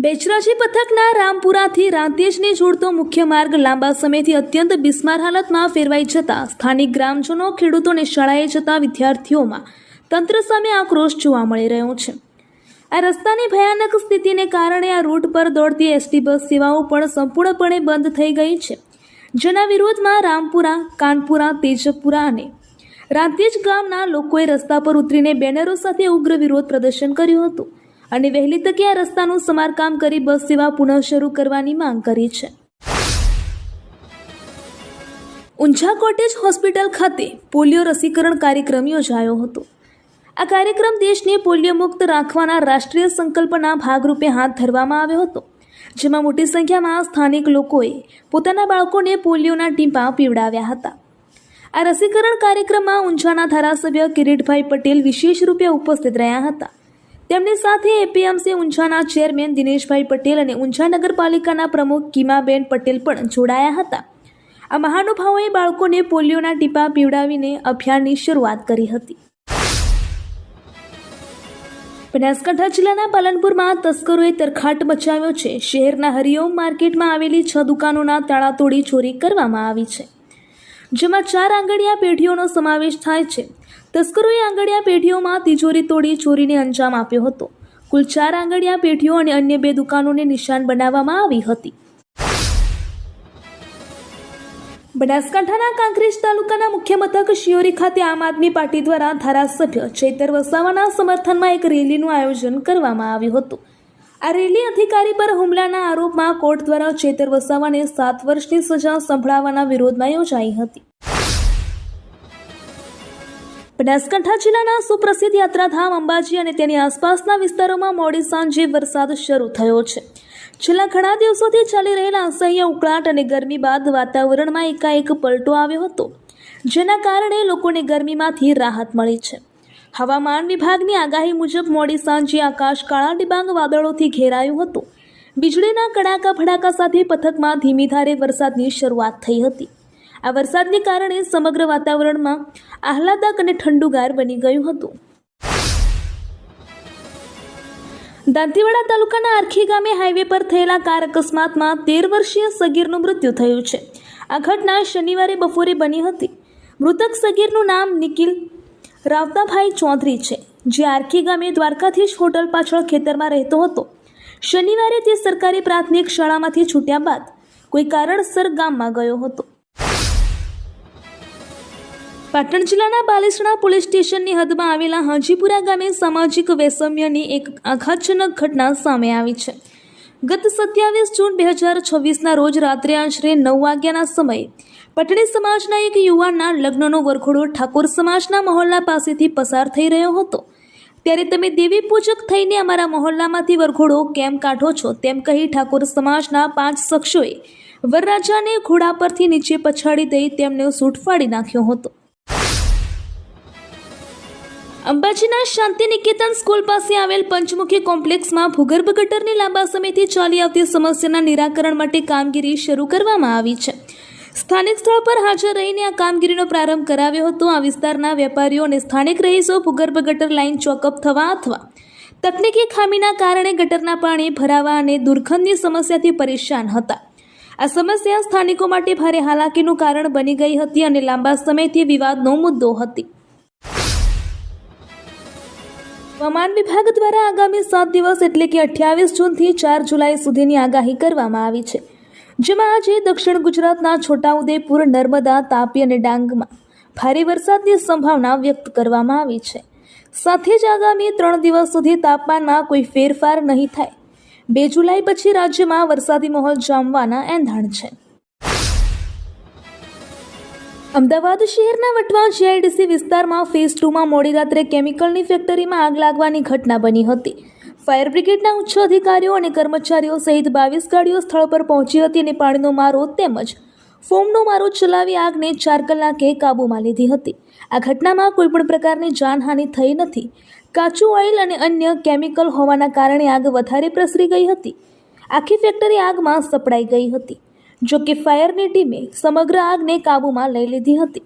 બેચરાજી પથકના રામપુરાથી રાંદેજને જોડતો મુખ્ય માર્ગ લાંબા સમયથી અત્યંત બિસ્માર હાલતમાં ફેરવાઈ જતા સ્થાનિક ગ્રામજનો, ખેડૂતોને શાળાએ જતા વિદ્યાર્થીઓમાં તંત્ર સામે આક્રોશ જોવા મળી રહ્યો છે। આ રસ્તાની ભયાનક સ્થિતિને કારણે આ રૂટ પર દોડતી એસટી બસ સેવાઓ પણ સંપૂર્ણપણે બંધ થઈ ગઈ છે, જેના વિરોધમાં રામપુરા, કાનપુરા, તેજપુરા અને રાંદેજ ગામના લોકોએ રસ્તા પર ઉતરીને બેનરો સાથે ઉગ્ર વિરોધ પ્રદર્શન કર્યું હતું અને વહેલી તકે આ રસ્તાનું સમારકામ કરી બસ સેવા પુનઃ શરૂ કરવાની માંગ કરી છે। ઊંઝા કોટેજ હોસ્પિટલ ખાતે પોલિયો રસીકરણ કાર્યક્રમ યોજાયો હતો। આ કાર્યક્રમ દેશને પોલિયો મુક્ત રાખવાના રાષ્ટ્રીય સંકલ્પના ભાગરૂપે હાથ ધરવામાં આવ્યો હતો, જેમાં મોટી સંખ્યામાં સ્થાનિક લોકોએ પોતાના બાળકોને પોલિયોના ટીપા પીવડાવ્યા હતા। આ રસીકરણ કાર્યક્રમમાં ઊંઝાના ધારાસભ્ય કિરીટભાઈ પટેલ વિશેષ રૂપે ઉપસ્થિત રહ્યા હતા। તેમની સાથે એપીએમસી ઊંઝાના ચેરમેન દિનેશભાઈ પટેલ અને ઊંઝા નગરપાલિકાના પ્રમુખ કિમાબેન પટેલ પણ જોડાયા હતા। આ મહાનુભાવોએ બાળકોને પોલિયોના ટીપા પીવડાવીને અભિયાનની શરૂઆત કરી હતી। બનાસકાંઠા જિલ્લાના પાલનપુરમાં તસ્કરોએ તરખાટ મચાવ્યો છે। શહેરના હરિઓમ માર્કેટમાં આવેલી 6 દુકાનોના તાળા તોડી ચોરી કરવામાં આવી છે, જેમાં 4 આંગળીયા પેઢીઓનો સમાવેશ થાય છે। તસ્કરોએ આંગળીયા પેઢીઓમાં તિજોરી તોડી ચોરીને અંજામ આપ્યો હતો। કુલ 4 આંગળીયા પેઢીઓ અને અન્ય 2 દુકાનોને નિશાન બનાવવામાં આવી હતી। બનાસકાંઠાના કાંકરેજ તાલુકાના મુખ્ય મથક શિયોરી ખાતે આમ આદમી પાર્ટી દ્વારા ધારાસભ્ય ચૈતર વસાવાના સમર્થનમાં એક રેલીનું આયોજન કરવામાં આવ્યું હતું। આ રેલી અધિકારી પર હુમલાના આરોપમાં કોર્ટ દ્વારા ચૈતર વસાવાને 7 વર્ષની સજા સંભળાવવાના વિરોધમાં યોજાઈ હતી। બનાસકાંઠા જિલ્લાના સુપ્રસિદ્ધ યાત્રાધામ અંબાજી અને તેની આસપાસના વિસ્તારોમાં મોડી સાંજે વરસાદ શરૂ થયો છે। છેલ્લા ઘણા દિવસોથી ચાલી રહેલા અસહ્ય ઉકળાટ અને ગરમી બાદ વાતાવરણમાં એકાએક પલટો આવ્યો હતો, જેના કારણે લોકોને ગરમીમાંથી રાહત મળી છે। હવામાન વિભાગની આગાહી મુજબ મોડી સાંજે આકાશ કાળા ડિબાંગ વાદળોથી ઘેરાયું હતું। વીજળીના કડાકા ભડાકા સાથે પથકમાં ધીમી ધારે વરસાદની શરૂઆત થઈ હતી। આ વરસાદને કારણે સમગ્ર વાતાવરણમાં આહલાદક અને ઠંડુગાર બની ગયું હતું। દાંતીવાડા તાલુકાના આરખી ગામે હાઈવે પર થયેલા કાર અકસ્માતમાં 13 વર્ષીય સગીરનું મૃત્યુ થયું છે। આ ઘટના શનિવારે બપોરે બની હતી। મૃતક સગીરનું નામ નિખિલ રાવતાભાઈ ચૌધરી છે, જે આરખી ગામે દ્વારકાધીશ હોટલ પાછળ ખેતરમાં રહેતો હતો। શનિવારે તે સરકારી પ્રાથમિક શાળામાંથી છૂટ્યા બાદ કોઈ કારણસર ગામમાં ગયો હતો। પાટણ જિલ્લાના બાલેસણા પોલીસ સ્ટેશનની હદમાં આવેલા હાજીપુરા ગામે સામાજિક વૈષમ્યની એક આઘાતજનક ઘટના સામે આવી છે। ગત 27 જૂન 2026ના રોજ રાત્રે આશરે 9 વાગ્યાના સમયે પટણી સમાજના એક યુવાનના લગ્નનો વરઘોડો ઠાકોર સમાજના મહોલ્લા પાસેથી પસાર થઈ રહ્યો હતો, ત્યારે તમે દેવી પૂજક થઈને અમારા મહોલ્લામાંથી વરઘોડો કેમ કાઢો છો તેમ કહી ઠાકોર સમાજના 5 શખ્સોએ વરરાજાને ઘોડા પરથી નીચે પછાડી દઈ તેમને સૂટ ફાડી નાખ્યો હતો। અંબાજીના શાંતિ નિકેતન સ્કૂલ પાસે આવેલ પંચમુખી કોમ્પ્લેક્સમાં ભૂગર્ભ ગટરની લાંબા સમયથી ચાલી આવતી સમસ્યાના નિરાકરણ માટે કામગીરી શરૂ કરવામાં આવી છે। સ્થાનિક સ્થળ પર હાજર રહીને આ કામગીરીનો પ્રારંભ કરાવ્યો હતો। આ વિસ્તારના વેપારીઓ અને સ્થાનિક રહીશો ભૂગર્ભ ગટર લાઇન ચોકઅપ થવા અથવા તકનીકી ખામીના કારણે ગટરના પાણી ભરાવા અને દુર્ગંધની સમસ્યાથી પરેશાન હતા। આ સમસ્યા સ્થાનિકો માટે ભારે હાલાકીનું કારણ બની ગઈ હતી અને લાંબા સમયથી વિવાદનો મુદ્દો હતી। હવામાન વિભાગ દ્વારા આગામી 7 દિવસ એટલે કે 28 જૂનથી 4 જુલાઈ સુધીની આગાહી કરવામાં આવી છે, જેમાં આજે દક્ષિણ ગુજરાતના છોટાઉદેપુર, નર્મદા, તાપી અને ડાંગમાં ભારે વરસાદની સંભાવના વ્યક્ત કરવામાં આવી છે। સાથે જ આગામી 3 દિવસ સુધી તાપમાનમાં કોઈ ફેરફાર નહીં થાય। 2 જુલાઈ પછી રાજ્યમાં વરસાદી માહોલ જામવાના એંધાણ છે। અમદાવાદ શહેરના વટવા જીઆઈડીસી વિસ્તારમાં ફેઝ 2માં મોડી રાત્રે કેમિકલની ફેક્ટરીમાં આગ લાગવાની ઘટના બની હતી। ફાયર બ્રિગેડના ઉચ્ચ અધિકારીઓ અને કર્મચારીઓ સહિત 22 ગાડીઓ સ્થળ પર પહોંચી હતી અને પાણીનો મારો તેમજ ફોમનો મારો ચલાવી આગને 4 કલાકે કાબૂમાં લીધી હતી। આ ઘટનામાં કોઈપણ પ્રકારની જાનહાનિ થઈ નથી। કાચું ઓઇલ અને અન્ય કેમિકલ હોવાના કારણે આગ વધારે પ્રસરી ગઈ હતી। આખી ફેક્ટરી આગમાં સપડાઈ ગઈ હતી, જો કે ફાયરની ટીમે સમગ્ર આગને કાબૂમાં લઈ લીધી હતી।